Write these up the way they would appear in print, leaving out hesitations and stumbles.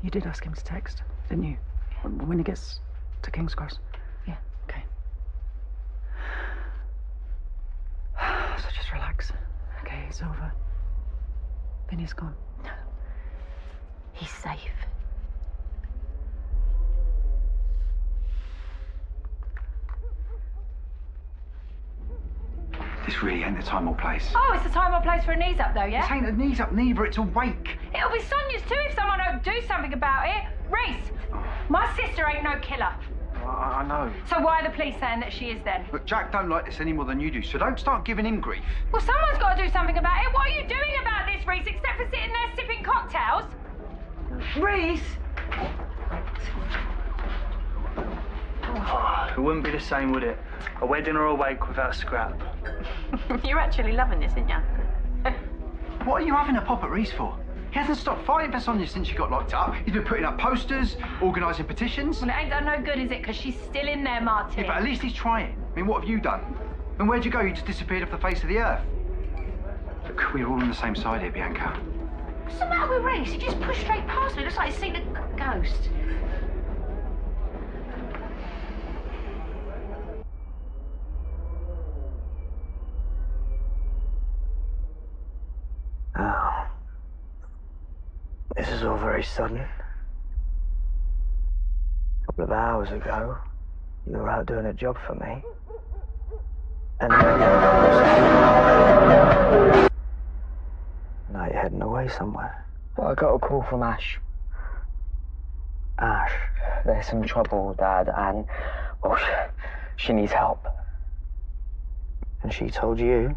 You did ask him to text, didn't you? When he gets to King's Cross? Yeah. Okay. So just relax. Okay, it's over. Vinny's gone. No. He's safe. This really ain't the time or place. Oh, it's the time or place for a knees up, though, yeah? This ain't a knees up neither, it's a wake. It'll be Sonia's too if someone don't do something about it. Reese, my sister ain't no killer. I know. So why are the police saying that she is then? But Jack don't like this any more than you do, so don't start giving him grief. Well, someone's got to do something about it. What are you doing about this, Reese, except for sitting there sipping cocktails? Reese! Oh, it wouldn't be the same, would it? A wedding or a wake without scrap. You're actually loving this, aren't you? What are you having a pop at Reese for? He hasn't stopped fighting for Sonia since she got locked up. He's been putting up posters, organising petitions. Well, it ain't done no good, is it? Because she's still in there, Martin. Yeah, but at least he's trying. I mean, what have you done? And where'd you go? You just disappeared off the face of the earth. Look, we're all on the same side here, Bianca. What's the matter with Reese? He just pushed straight past me. It looks like he's seen a ghost. Oh. This is all very sudden. A couple of hours ago, you were out doing a job for me. And now you're heading away somewhere. Well, I got a call from Ash. Ash, there's some trouble, Dad, and, well, she needs help. And she told you?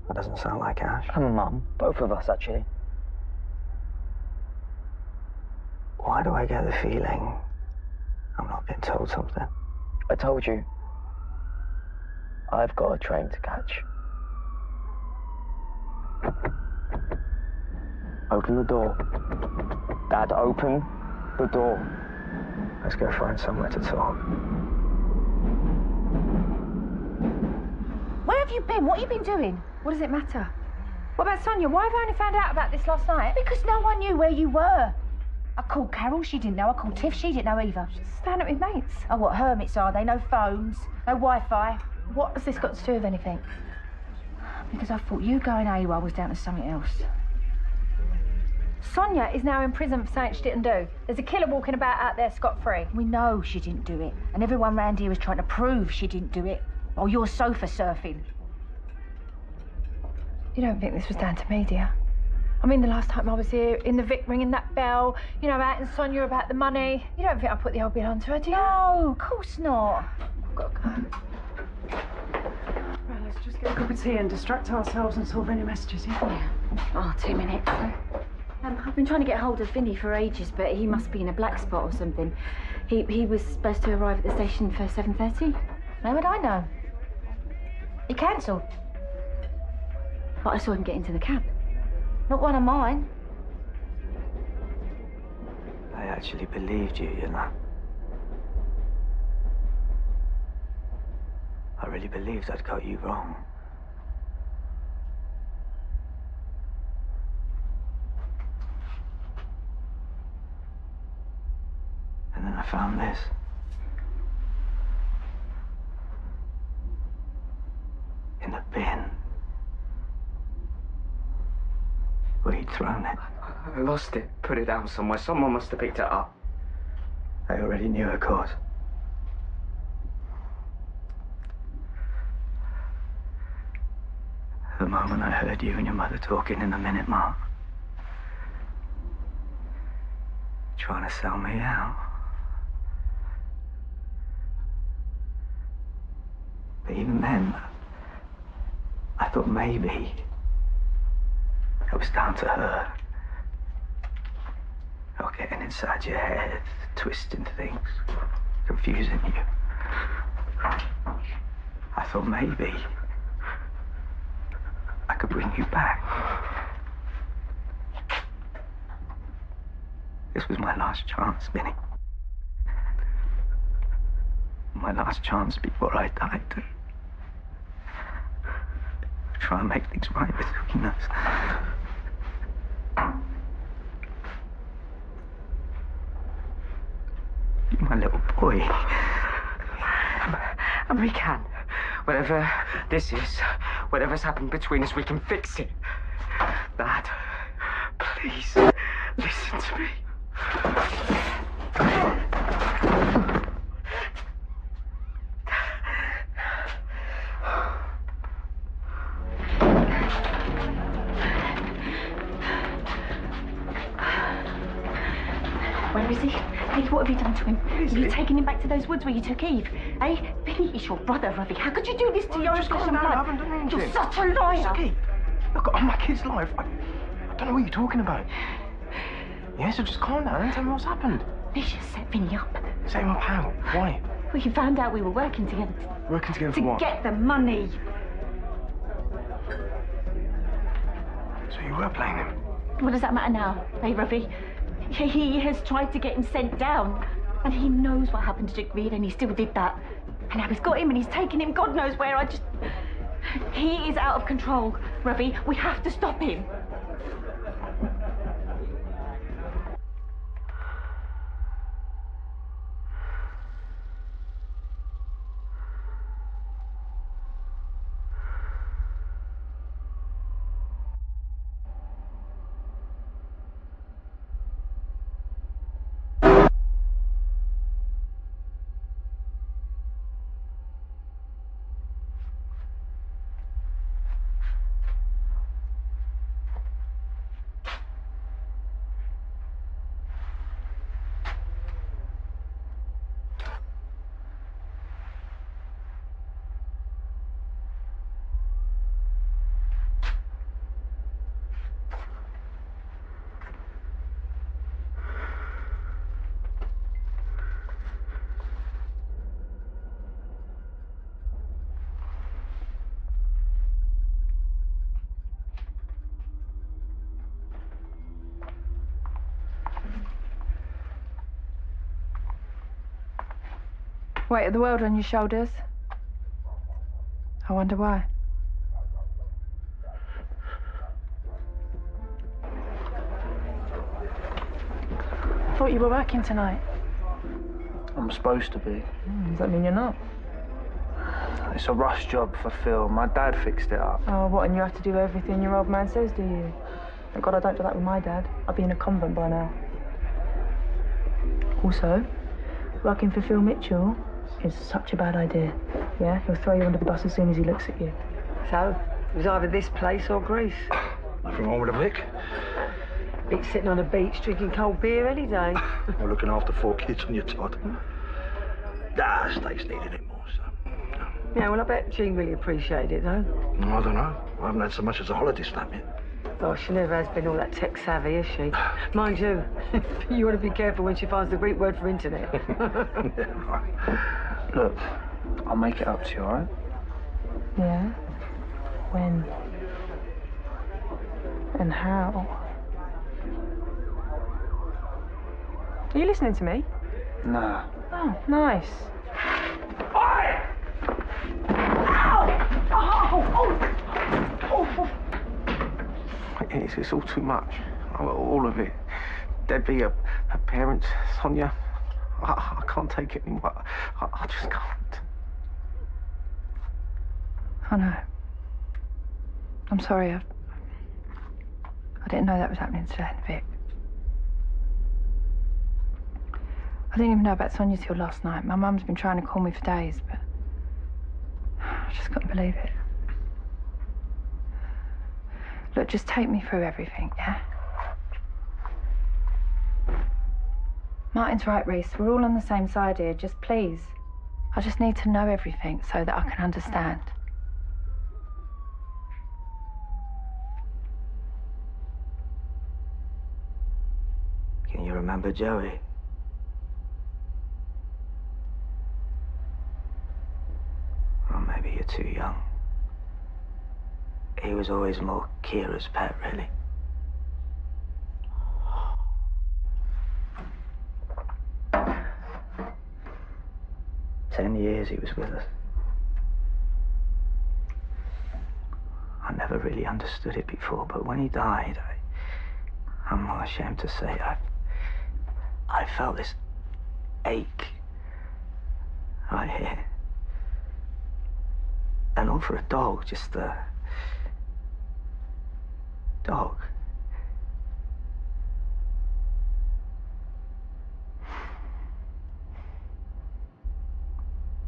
That doesn't sound like Ash. And Mum. Both of us, actually. Why do I get the feeling I'm not being told something? I told you. I've got a train to catch. Open the door. Dad, open the door. Let's go find somewhere to talk. Where have you been? What have you been doing? What does it matter? What about Sonia? Why have I only found out about this last night? Because no one knew where you were. I called Carol, she didn't know. I called Tiff, she didn't know either. Just stand up with mates. Oh, what hermits are they? No phones, no Wi-Fi. What has this got to do with anything? Because I thought you going AWOL was down to something else. Sonia is now in prison for something she didn't do. There's a killer walking about out there scot-free. We know she didn't do it. And everyone round here is trying to prove she didn't do it. Oh, you're sofa surfing. You don't think this was down to me, do you? I mean, the last time I was here, in the Vic ringing that bell, you know, out in Sonia about the money. You don't think I put the old bill onto her, do you? No, of course not. I've got to go. Right, let's just get a cup of tea and distract ourselves and solve any messages, yeah? Oh, 2 minutes. I've been trying to get hold of Vinny for ages, but he must be in a black spot or something. He was supposed to arrive at the station for 7:30. How would I know? He cancelled. But I saw him get into the cab. Not one of mine. I actually believed you, you know. I really believed I'd got you wrong. And then I found this. In the bin. Where he'd thrown it. I lost it. Put it down somewhere. Someone must have picked it up. I already knew, of course. The moment I heard you and your mother talking in the minute mark, trying to sell me out. But even then, I thought maybe it was down to her. Not getting inside your head, twisting things, confusing you. I thought maybe I could bring you back. This was my last chance, Vinny. My last chance before I died to try and make things right between us. my little boy. And we can. Whatever this is, whatever's happened between us, we can fix it. Dad, please, listen to me. Where is he? Hey, what have you done to him? Have you taken him back to those woods where you took Eve? Hey, Vinny is your brother, Robbie. How could you do this to your own flesh and blood? I haven't done anything. You're such a liar. Suki, look, on my kid's life, I don't know what you're talking about. Yeah, so just calm down and tell me what's happened. Vicious set Vinny up. Set him up how? Why? Well, he found out we were working together Working together for to what? get the money. So you were playing him? What does that matter now, hey, Robbie? He has tried to get him sent down. And he knows what happened to Dick Reed, and he still did that. And now he's got him, and he's taken him God knows where. He is out of control, Robbie. We have to stop him. Weight of the world on your shoulders. I wonder why. I thought you were working tonight. I'm supposed to be. Does that mean you're not? It's a rush job for Phil. My dad fixed it up. Oh, what, and you have to do everything your old man says, do you? Thank God I don't do that with my dad. I'd be in a convent by now. Also, working for Phil Mitchell is such a bad idea. Yeah, he'll throw you under the bus as soon as he looks at you. So, it was either this place or Greece. Nothing wrong with a Vic. Beats sitting on a beach drinking cold beer any day. Or looking after 4 kids on your Todd. State's needing it more, so. Yeah, well, I bet Jean really appreciated it, though. I don't know. I haven't had so much as a holiday stamp yet. Oh, she never has been all that tech savvy, has she? Mind you, you want to be careful when she finds the Greek word for internet. Yeah, right. Look, I'll make it up to you, all right? Yeah? When? And how? Are you listening to me? Nah. Oh, nice. It's all too much. All of it. Debbie, her parents, Sonia. I can't take it anymore. I just can't. I know. I'm sorry. I didn't know that was happening today, Vic. I didn't even know about Sonia till last night. My mum's been trying to call me for days, but I just couldn't believe it. Look, just take me through everything, yeah? Martin's right, Reese. We're all on the same side here. Just please. I just need to know everything so that I can understand. Can you remember Joey? Or maybe you're too young. He was always more Kira's pet, really. Ten years he was with us. I never really understood it before, but when he died, I'm not ashamed to say I felt this ache right here. And all for a dog, just a dog.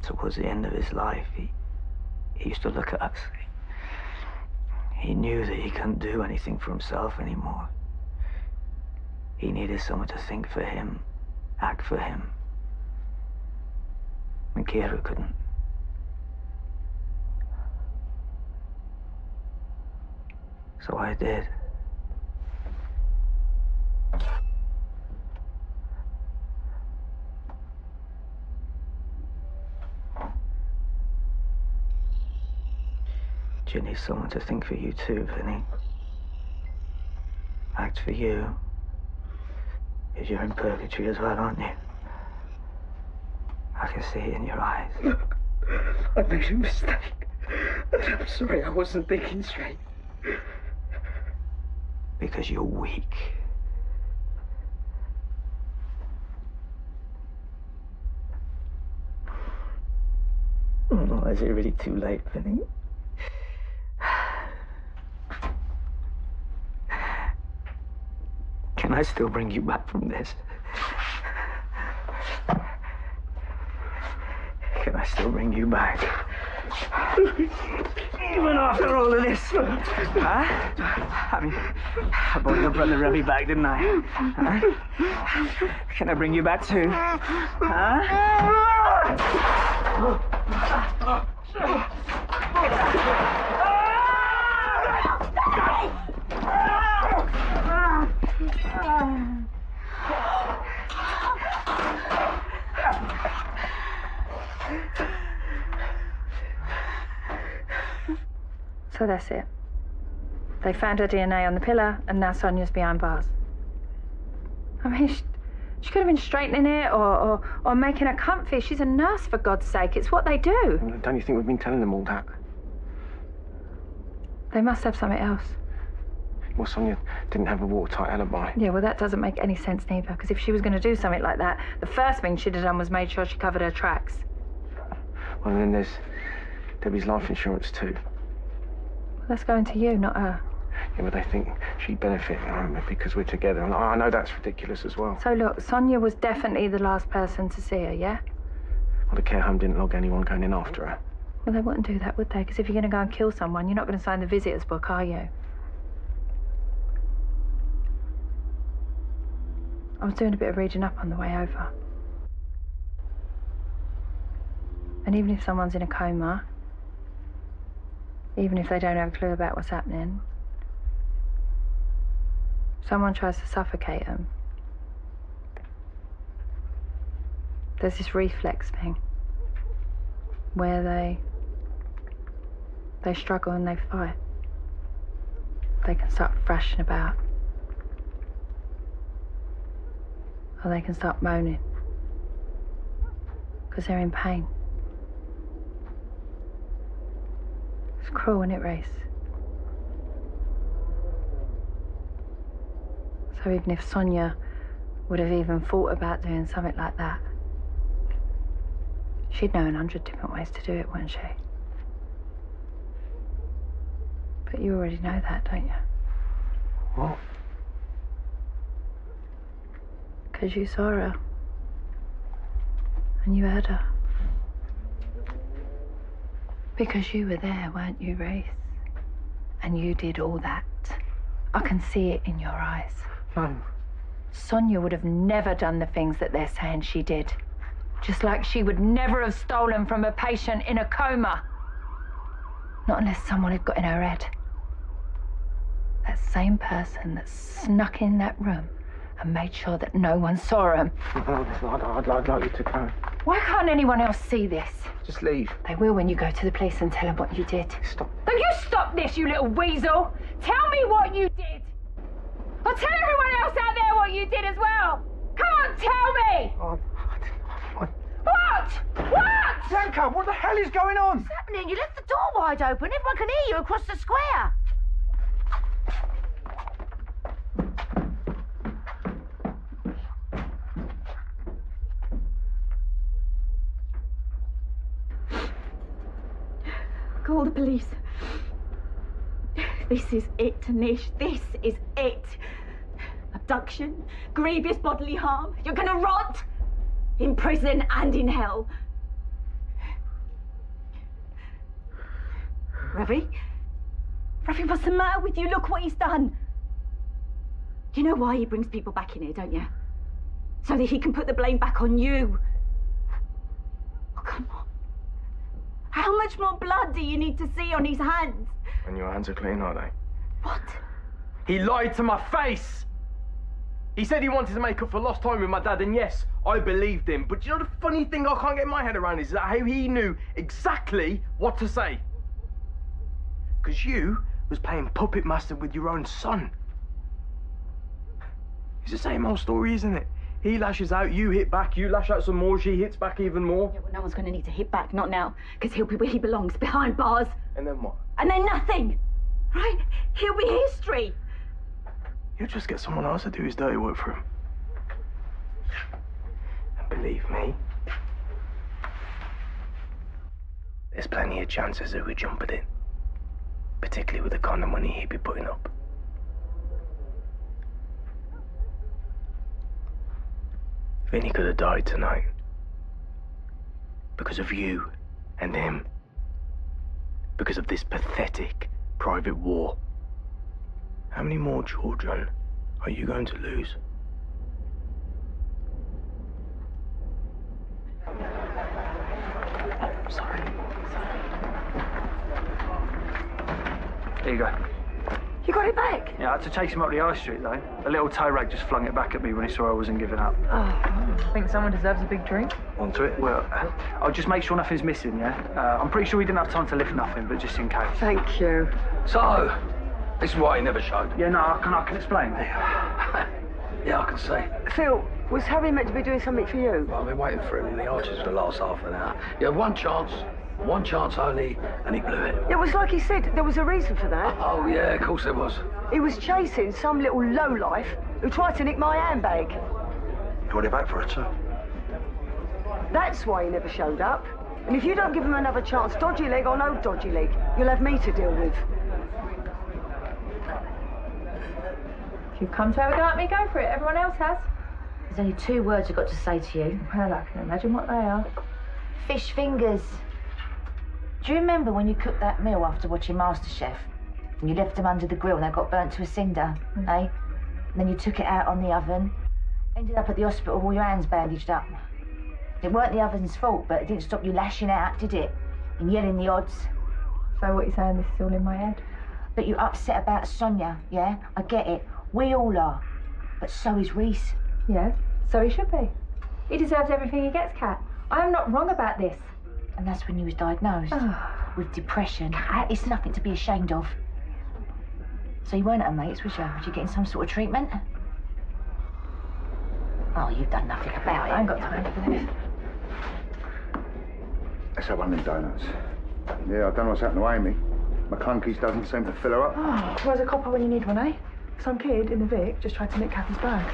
Towards the end of his life, he used to look at us. He knew that he couldn't do anything for himself anymore. He needed someone to think for him, act for him. And Kira couldn't. So I did. You need someone to think for you too, Vinny. Act for you. Because you're in purgatory as well, aren't you? I can see it in your eyes. Look, I made a mistake. And I'm sorry, I wasn't thinking straight. Because you're weak. Oh, is it really too late, Vinny? Can I still bring you back from this? Can I still bring you back? Even after all of this? Huh? I mean, I brought your brother Remy back, didn't I? Huh? Can I bring you back too? Huh? So that's it. They found her DNA on the pillar, and now Sonia's behind bars. I mean, she could have been straightening it or making her comfy. She's a nurse, for God's sake. It's what they do. Don't you think we've been telling them all that? They must have something else. Well, Sonia didn't have a watertight alibi. Yeah, well, that doesn't make any sense neither, because if she was going to do something like that, the first thing she'd have done was made sure she covered her tracks. Well, and then there's Debbie's life insurance too. Well, that's going to you, not her. Yeah, but they think she'd benefit because we're together. And I know that's ridiculous as well. So look, Sonia was definitely the last person to see her, yeah? Well, the care home didn't log anyone going in after her. Well, they wouldn't do that, would they? Because if you're going to go and kill someone, you're not going to sign the visitor's book, are you? I was doing a bit of reading up on the way over. And even if someone's in a coma, even if they don't have a clue about what's happening, someone tries to suffocate them, there's this reflex thing where they struggle and they fight. They can start thrashing about. Or they can start moaning. Because they're in pain. It's cruel, isn't it, Race? So even if Sonia would have even thought about doing something like that, she'd know 100 different ways to do it, wouldn't she? But you already know that, don't you? What? Because you saw her. And you heard her. Because you were there, weren't you, Race? And you did all that. I can see it in your eyes. No. Sonia would have never done the things that they're saying she did. Just like she would never have stolen from a patient in a coma. Not unless someone had got in her head. That same person that snuck in that room and made sure that no one saw him. No, I'd like you to go. Why can't anyone else see this? Just leave. They will when you go to the police and tell them what you did. Stop. Don't you stop this, you little weasel! Tell me what you did! Or tell everyone else out there what you did as well! Come on, tell me! Oh, What? What? Bianca, what the hell is going on? What's happening? You left the door wide open. Everyone can hear you across the square. Call the police. This is it, Nish. This is it. Abduction, grievous bodily harm. You're gonna rot in prison and in hell. Ravi? Ravi, what's the matter with you? Look what he's done. You know why he brings people back in here, don't you? So that he can put the blame back on you. Oh, come on. How much more blood do you need to see on his hands? And your hands are clean, are they? What? He lied to my face! He said he wanted to make up for lost time with my dad, and yes, I believed him. But you know the funny thing I can't get my head around is that how he knew exactly what to say. Because you was playing puppet master with your own son. It's the same old story, isn't it? He lashes out, you hit back, you lash out some more, she hits back even more. Yeah, well, no one's going to need to hit back, not now, because he'll be where he belongs, behind bars. And then what? And then nothing, right? He'll be history. He'll just get someone else to do his dirty work for him. And believe me, there's plenty of chances that we'd jump at it. Particularly with the kind of money he'd be putting up. Vinny could have died tonight. Because of you and him. Because of this pathetic private war. How many more children are you going to lose? Sorry. There you go. You got it back? Yeah, I had to chase him up the high street, though. A little tow rag just flung it back at me when he saw I wasn't giving up. Oh, I think someone deserves a big drink. Onto it? Well, I'll just make sure nothing's missing, yeah? I'm pretty sure he didn't have time to lift nothing, but just in case. Thank you. So, this is why he never showed. Yeah, no, I can explain. Yeah, I can see. Phil, was Harry meant to be doing something for you? Well, I've been waiting for him in the arches for the last half an hour. He had one chance only, and he blew it. It was like he said, there was a reason for that. Oh, yeah, of course there was. He was chasing some little lowlife who tried to nick my handbag. You want it back for it, too? That's why he never showed up. And if you don't give him another chance, dodgy leg or no dodgy leg, you'll have me to deal with. If you've come to have a go at me, go for it. Everyone else has. There's only 2 words I've got to say to you. Well, I can imagine what they are. Fish fingers. Do you remember when you cooked that meal after watching MasterChef? And you left them under the grill and they got burnt to a cinder, eh? And then you took it out on the oven. Ended up at the hospital with all your hands bandaged up. It weren't the oven's fault, but it didn't stop you lashing out, did it? And yelling the odds. So what you're saying, this is all in my head? But you're upset about Sonia, yeah? I get it. We all are. But so is Reese. Yeah, so he should be. He deserves everything he gets, Kat. I am not wrong about this. And that's when you was diagnosed with depression. It's nothing to be ashamed of. So you weren't at a mate's, was you? Was you getting some sort of treatment? Oh, you've done nothing about it. I ain't got time for this. Let's have one of them donuts. Yeah, I don't know what's happened to Amy. McClunky's doesn't seem to fill her up. Oh, where's a copper when you need one, eh? Some kid in the Vic just tried to nick Kathy's bag.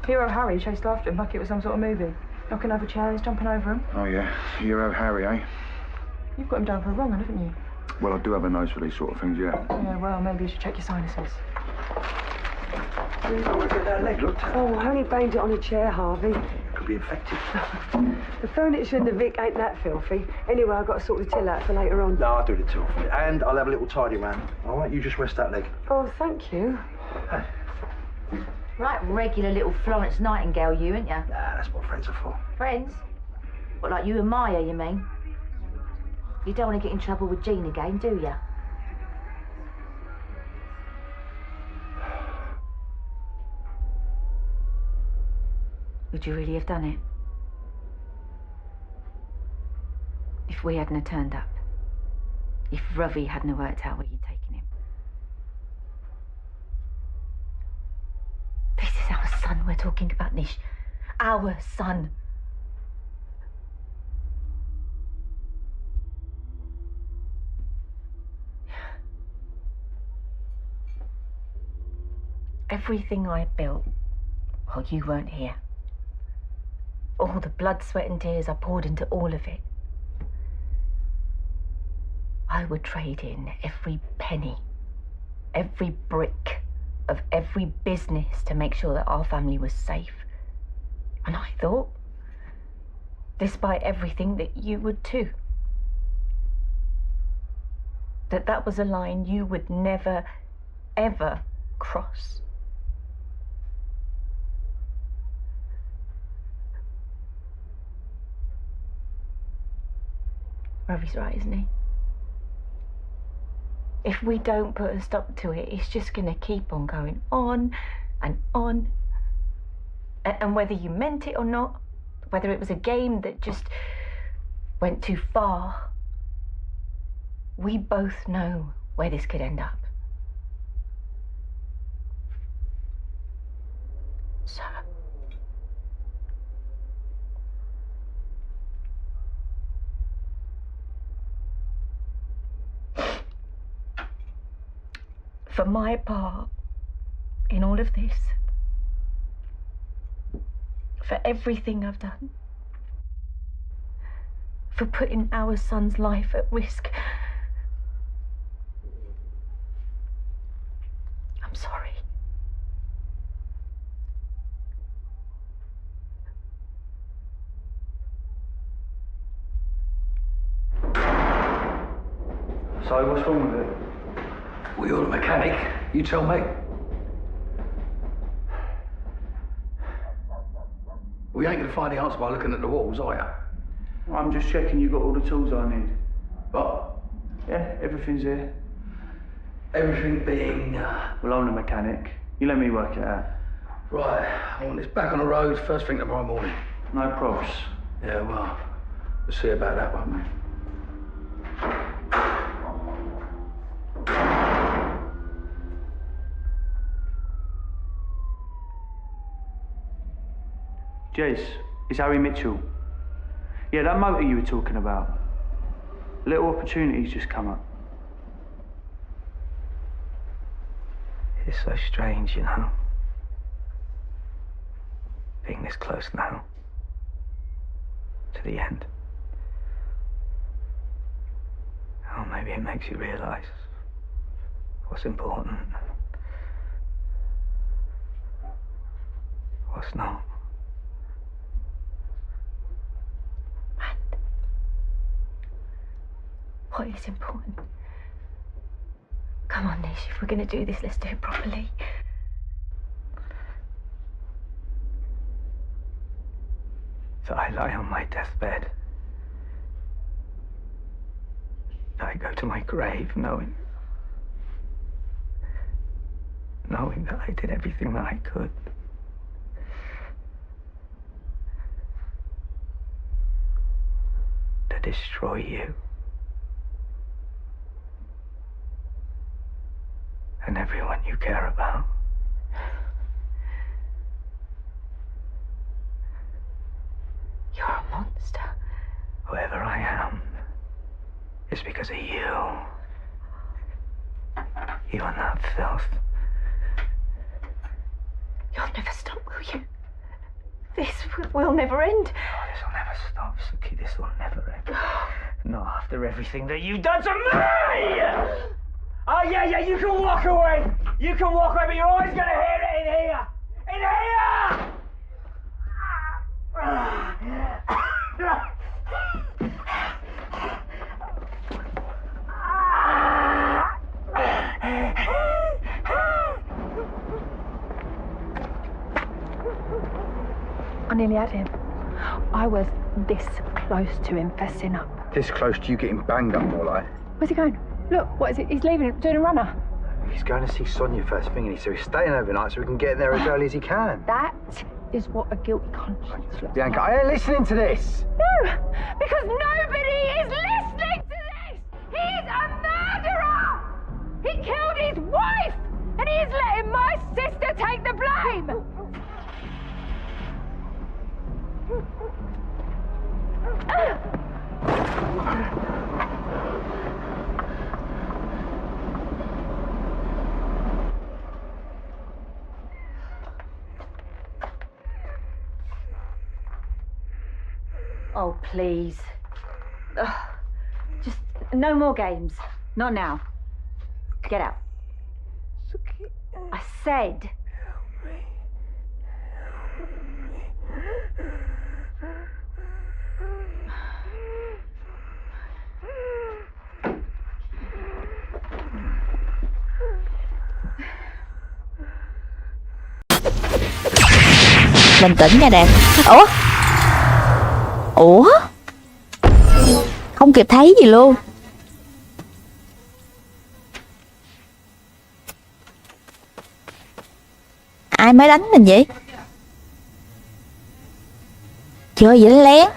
Hero Harry chased after him like it was some sort of movie. Knocking over chairs, jumping over him. Oh, yeah. Hero Harry, eh? You've got him down for a wrong one, haven't you? Well, I do have a nose for these sort of things, yeah. Yeah, well, maybe you should check your sinuses. Oh, look at that leg, look. Oh, I only banged it on a chair, Harvey. Could be infected. The furniture in the Vic ain't that filthy. Anyway, I've got to sort the till out for later on. No, I'll do the till for you. And I'll have a little tidy round. All right, you just rest that leg. Oh, thank you. Hey. Right, regular little Florence Nightingale, you, ain't ya? Nah, that's what friends are for. Friends? What, like you and Maya, you mean? You don't want to get in trouble with Jean again, do ya? Would you really have done it? If we hadn't have turned up? If Ravi hadn't have worked out where you'd taken him? This is our son we're talking about, Nish. Our son. Everything I built while you weren't here. All the blood, sweat and tears I poured into all of it. I would trade in every penny, every brick of every business to make sure that our family was safe. And I thought, despite everything, that you would too. That was a line you would never, ever cross. Ravi's right, isn't he? If we don't put a stop to it, it's just going to keep on going on and on. And whether you meant it or not, whether it was a game that just went too far, we both know where this could end up. So, for my part in all of this, for everything I've done, for putting our son's life at risk, I'm sorry. So, what's wrong with it? Well, you're the mechanic. You tell me. We ain't gonna find the answer by looking at the walls, are you? I'm just checking you got all the tools I need. What? Yeah, everything's here. Everything being... Well, I'm the mechanic. You let me work it out. Right, I want this back on the road first thing tomorrow morning. No probs. Yeah, well, we'll see about that, won't we? Jez, it's Harry Mitchell. Yeah, that motor you were talking about. Little opportunities just come up. It's so strange, you know. Being this close now. To the end. Oh, maybe it makes you realise what's important. What's not. What is important? Come on, Nish, if we're going to do this, let's do it properly. That I lie on my deathbed. That I go to my grave knowing that I did everything that I could. To destroy you. And everyone you care about. You're a monster. Whoever I am, it's because of you. You and that filth. You'll never stop, will you? This will never end. Oh, this will never stop, Suki. This will never end. Not after everything that you've done to me! Oh, yeah, you can walk away. You can walk away, but you're always going to hear it in here. In here! I nearly had him. I was this close to him fessing up. This close to you getting banged up, more like. Where's he going? Look, what is it? He's leaving, doing a runner. He's going to see Sonia first thing, so he's staying overnight so we can get in there as early as he can. That is what a guilty conscience looks Bianca, like. I ain't listening to this. No, because nobody is listening to this. He's a murderer. He killed his wife, and he's letting my sister take the blame. Oh, please. Ugh. No more games. Not now. Get out. I said. Bình tĩnh nha Đạt. Ủa? Không kịp thấy gì luôn. Ai mới đánh mình vậy? Chơi vậy lén.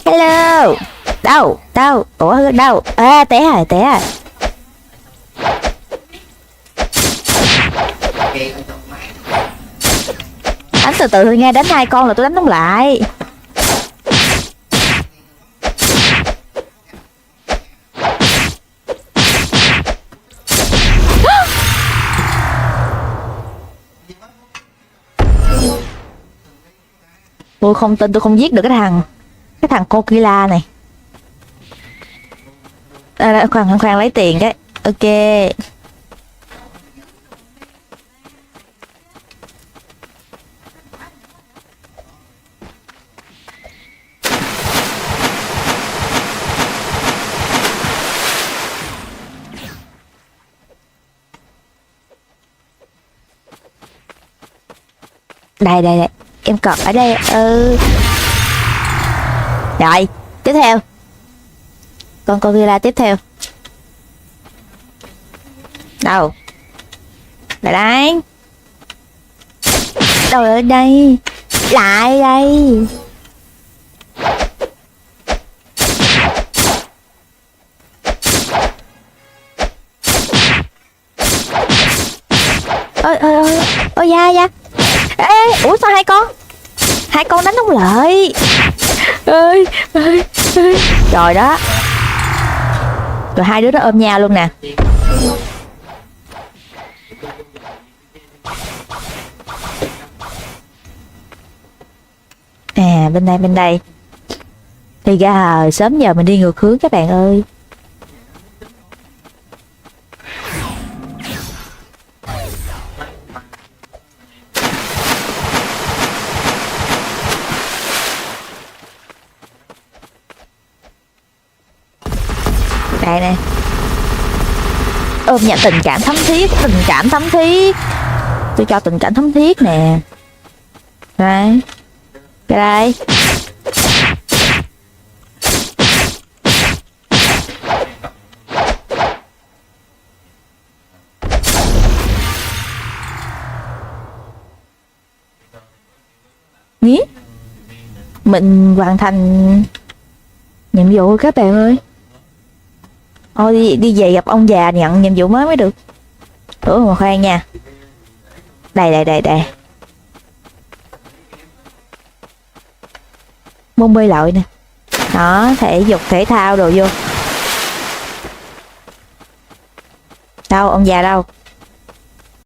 Hello. Đâu? Ủa đâu? À té rồi. Đánh từ từ thôi nghe, đánh 2 con là tôi đánh không lại. Tôi không tin tôi không giết được cái thằng Kokila này. Khoan lấy tiền cái. Ok. Đây. Em cọt ở đây. Rồi, tiếp theo. Con gorilla tiếp theo. Đâu? Lại đây. Đâu ở đây? Lại đây. Ôi da. Ê, ủa sao hai con đánh không lại? Ơi. Rồi đó. Rồi hai đứa đó ôm nhau luôn nè. À bên đây. Thì ra sớm giờ mình đi ngược hướng các bạn ơi. Đây nè. Ôm nhận tình cảm thấm thiết. Tôi cho tình cảm thấm thiết nè. Đây. Cái đây. Nhí. Mình hoàn thành nhiệm vụ các bạn ơi. Thôi đi về gặp ông già nhận nhiệm vụ mới được. Ủa mà khoan nha. Đây. Môn bơi lội nè. Đó, thể dục thể thao đồ vô. Đâu, ông già đâu?